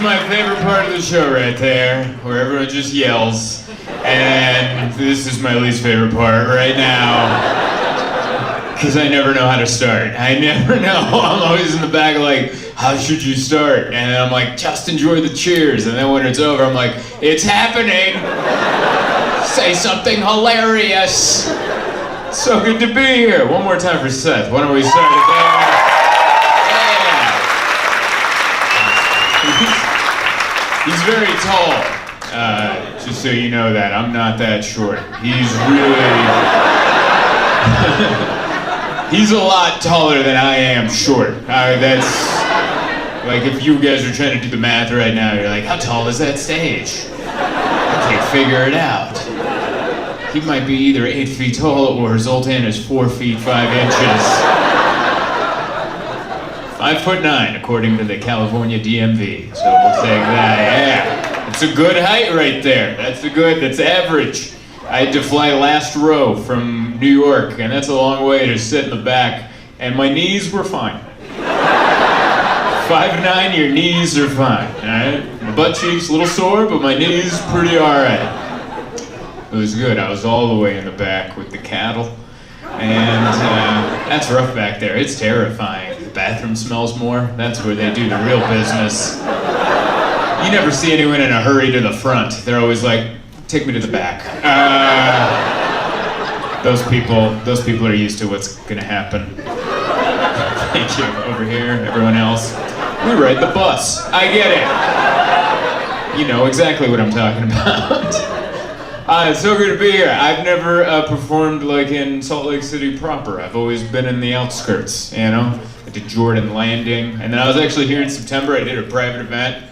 my favorite part of the show right there, where everyone just yells. And this is my least favorite part right now, because I never know how to start. I never know. I'm always in the back like, how should you start? And then I'm like, just enjoy the cheers. And then when it's over, I'm like, it's happening. Say something hilarious. So good to be here. One more time for Seth. Why don't we start it there? Yeah. He's very tall. Just so you know that. I'm not that short. He's really... He's a lot taller than I am short. That's... Like, if you guys are trying to do the math right now, you're like, how tall is that stage? I can't figure it out. He might be either 8 feet tall or Zoltan is 4 feet 5 inches. 5'9", according to the California DMV. So we'll take that, yeah. It's a good height right there. That's average. I had to fly last row from New York, and that's a long way to sit in the back, and my knees were fine. 5'9", your knees are fine, all right? My butt cheeks a little sore, but my knees pretty all right. It was good. I was all the way in the back with the cattle, and that's rough back there. It's terrifying. The bathroom smells more. That's where they do the real business. You never see anyone in a hurry to the front. They're always like, take me to the back. Those people are used to what's gonna happen. Thank you. Over here, everyone else. We ride the bus. I get it. You know exactly what I'm talking about. It's so good to be here. I've never performed like in Salt Lake City proper. I've always been in the outskirts, you know? I did Jordan Landing, and then I was actually here in September. I did a private event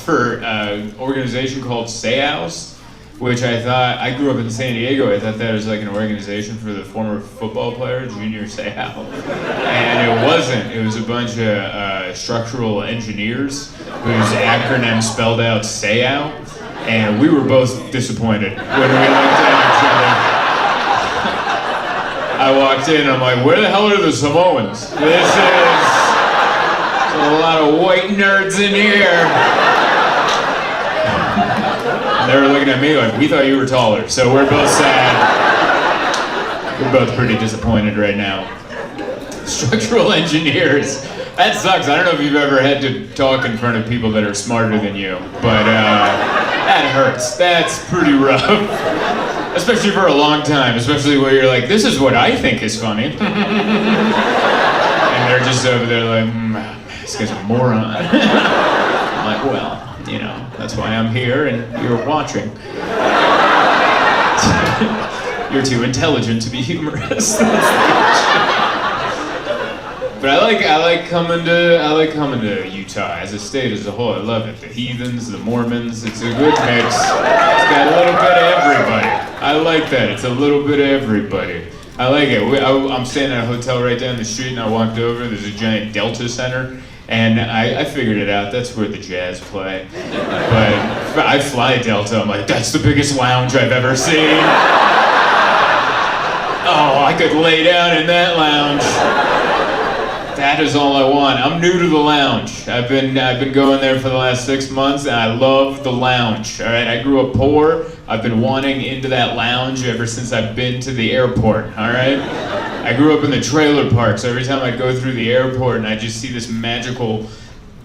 for an organization called Sayhouse, which I grew up in San Diego. I thought that was like an organization for the former football player, Junior Seau. And it wasn't. It was a bunch of structural engineers whose acronym spelled out Seau. And we were both disappointed when we looked at each other. I walked in, I'm like, where the hell are the Samoans? There's a lot of white nerds in here. And they were looking at me like, we thought you were taller. So we're both sad. We're both pretty disappointed right now. Structural engineers. That sucks. I don't know if you've ever had to talk in front of people that are smarter than you, but that hurts. That's pretty rough. Especially for a long time, especially where you're like, this is what I think is funny. And they're just over there like, this guy's a moron. I'm like, well, you know, that's why I'm here and you're watching. You're too intelligent to be humorous. But I like coming to Utah as a state as a whole. I love it. The heathens, the Mormons. It's a good mix. It's got a little bit of everybody. I like that. It's a little bit of everybody. I like it. I'm staying at a hotel right down the street, and I walked over. There's a giant Delta Center, and I figured it out. That's where the Jazz play. But I fly Delta. I'm like, that's the biggest lounge I've ever seen. Oh, I could lay down in that lounge. That is all I want. I'm new to the lounge. I've been going there for the last 6 months, and I love the lounge. All right, I grew up poor. I've been wanting into that lounge ever since I've been to the airport. All right, I grew up in the trailer park, so every time I go through the airport and I just see this magical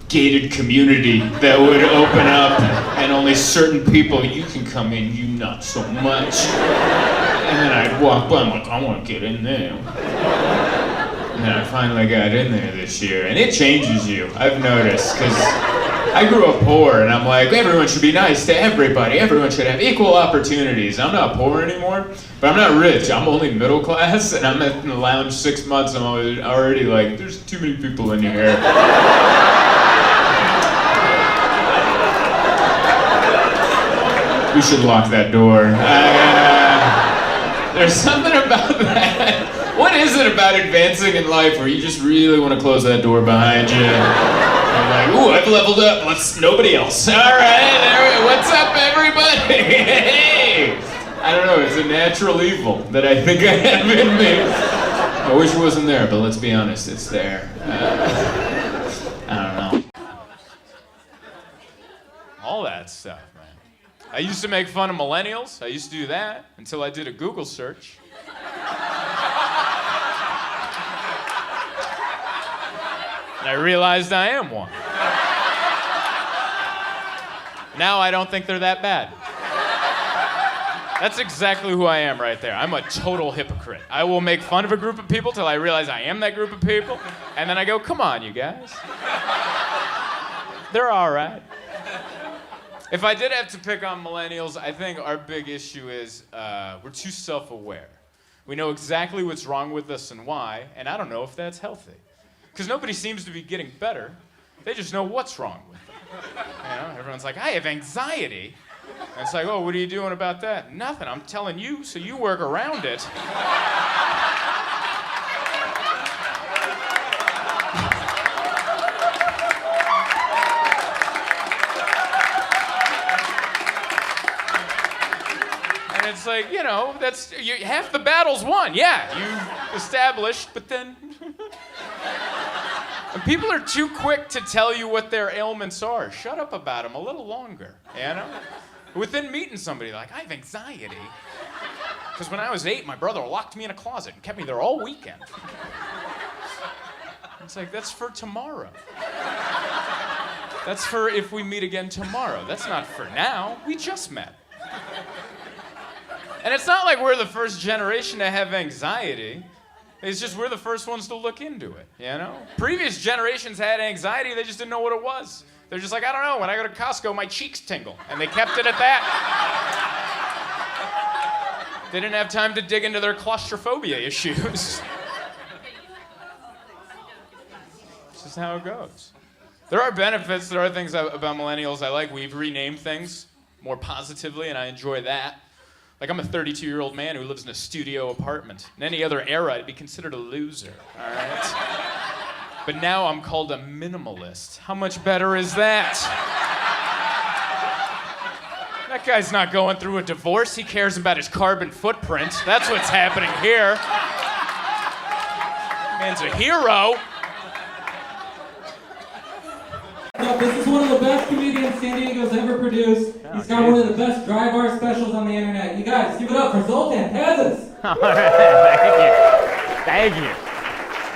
gated community that would open up, and only certain people, you can come in, you not so much. And then I'd walk by, I'm like, I want to get in there. And I finally got in there this year, and it changes you, I've noticed, because I grew up poor, and I'm like, everyone should be nice to everybody, everyone should have equal opportunities. I'm not poor anymore, but I'm not rich, I'm only middle class, and I'm in the lounge 6 months, I'm already like, there's too many people in here. We should lock that door. There's something about that. What is it about advancing in life where you just really want to close that door behind you? You're like, ooh, I've leveled up. Nobody else. All right, what's up, everybody? Hey! I don't know, it's a natural evil that I think I have in me. I wish it wasn't there, but let's be honest, it's there. I don't know. that stuff, man. I used to make fun of millennials. I used to do that until I did a Google search. And I realized I am one. Now I don't think they're that bad. That's exactly who I am right there. I'm a total hypocrite. I will make fun of a group of people till I realize I am that group of people, and then I go, come on, you guys. They're all right. If I did have to pick on millennials, I think our big issue is we're too self-aware. We know exactly what's wrong with us and why, and I don't know if that's healthy. Because nobody seems to be getting better. They just know what's wrong with them. You know, everyone's like, I have anxiety. And it's like, oh, what are you doing about that? Nothing, I'm telling you, so you work around it. And it's like, you know, half the battle's won. Yeah, you established, but then... And people are too quick to tell you what their ailments are. Shut up about them a little longer, you know? Within meeting somebody, like, I have anxiety. Because when I was 8, my brother locked me in a closet and kept me there all weekend. It's like, that's for tomorrow. That's for if we meet again tomorrow. That's not for now. We just met. And it's not like we're the first generation to have anxiety. It's just we're the first ones to look into it, you know? Previous generations had anxiety, they just didn't know what it was. They're just like, I don't know, when I go to Costco, my cheeks tingle. And they kept it at that. They didn't have time to dig into their claustrophobia issues. This is how it goes. There are benefits, there are things about millennials I like. We've renamed things more positively, and I enjoy that. Like, I'm a 32-year-old man who lives in a studio apartment. In any other era, I'd be considered a loser, all right? But now I'm called a minimalist. How much better is that? That guy's not going through a divorce. He cares about his carbon footprint. That's what's happening here. Man's a hero. This is one of the best comedians San Diego's ever produced. He's got one of the best dry bar specials on the internet. You guys, give it up for Zoltan, Kaszas. All right, thank you.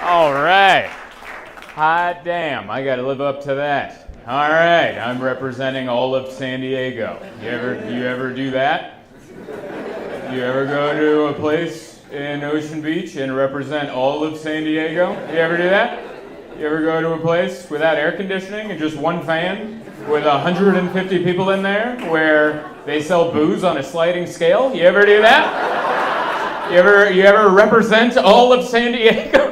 All right. Hot damn, I gotta live up to that. All right, I'm representing all of San Diego. You ever do that? You ever go to a place in Ocean Beach and represent all of San Diego? You ever do that? You ever go to a place without air conditioning and just one fan with 150 people in there where they sell booze on a sliding scale? You ever do that? You ever represent all of San Diego?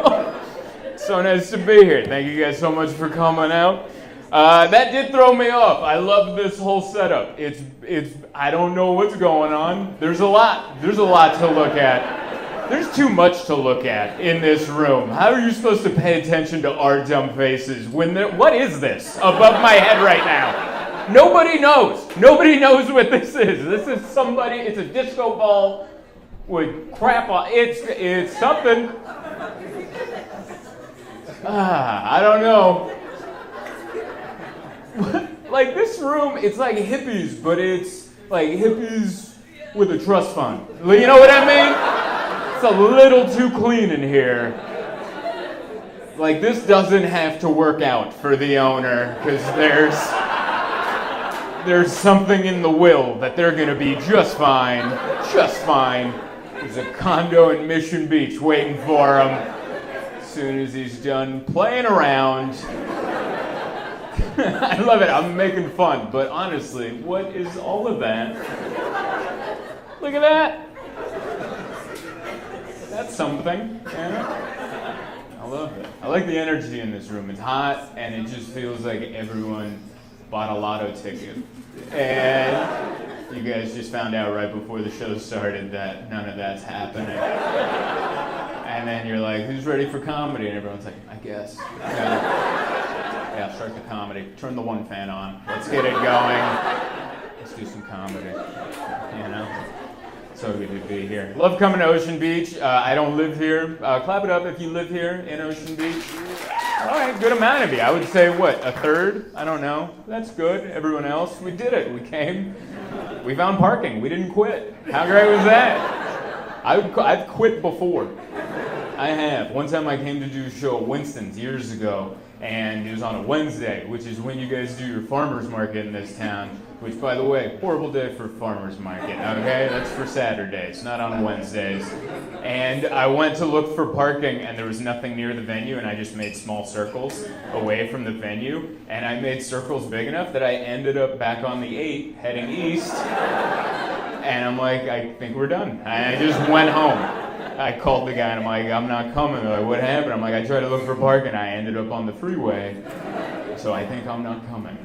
So nice to be here. Thank you guys so much for coming out. That did throw me off. I love this whole setup. It's I don't know what's going on. There's a lot to look at. There's too much to look at in this room. How are you supposed to pay attention to our dumb faces when what is this above my head right now? Nobody knows. Nobody knows what this is. This is somebody, it's a disco ball with crap on. It's something. I don't know. Like this room, it's like hippies, but it's like hippies with a trust fund. You know what I mean? It's a little too clean in here. Like, this doesn't have to work out for the owner, because there's something in the will that they're gonna be just fine. There's a condo in Mission Beach waiting for him as soon as he's done playing around. I love it, I'm making fun, but honestly, what is all of that? Look at that. That's something, yeah. I love it. I like the energy in this room. It's hot, and it just feels like everyone bought a lotto ticket. And you guys just found out right before the show started that none of that's happening. And then you're like, who's ready for comedy? And everyone's like, I guess. Yeah, start the comedy. Turn the one fan on. Let's get it going. Let's do some comedy, you know? So good to be here. Love coming to Ocean Beach. I don't live here. Clap it up if you live here in Ocean Beach. All right, good amount of you. I would say, what, a third? I don't know. That's good. Everyone else, we did it. We came. We found parking. We didn't quit. How great was that? I've quit before. I have. One time I came to do a show at Winston's years ago, and it was on a Wednesday, which is when you guys do your farmer's market in this town, which, by the way, horrible day for farmer's market, okay? That's for Saturdays, not on Wednesdays. And I went to look for parking, and there was nothing near the venue, and I just made small circles away from the venue, and I made circles big enough that I ended up back on the 8, heading east, and I'm like, I think we're done. I just went home. I called the guy, and I'm like, I'm not coming. They're like, what happened? I'm like, I tried to look for parking, I ended up on the freeway, so I think I'm not coming.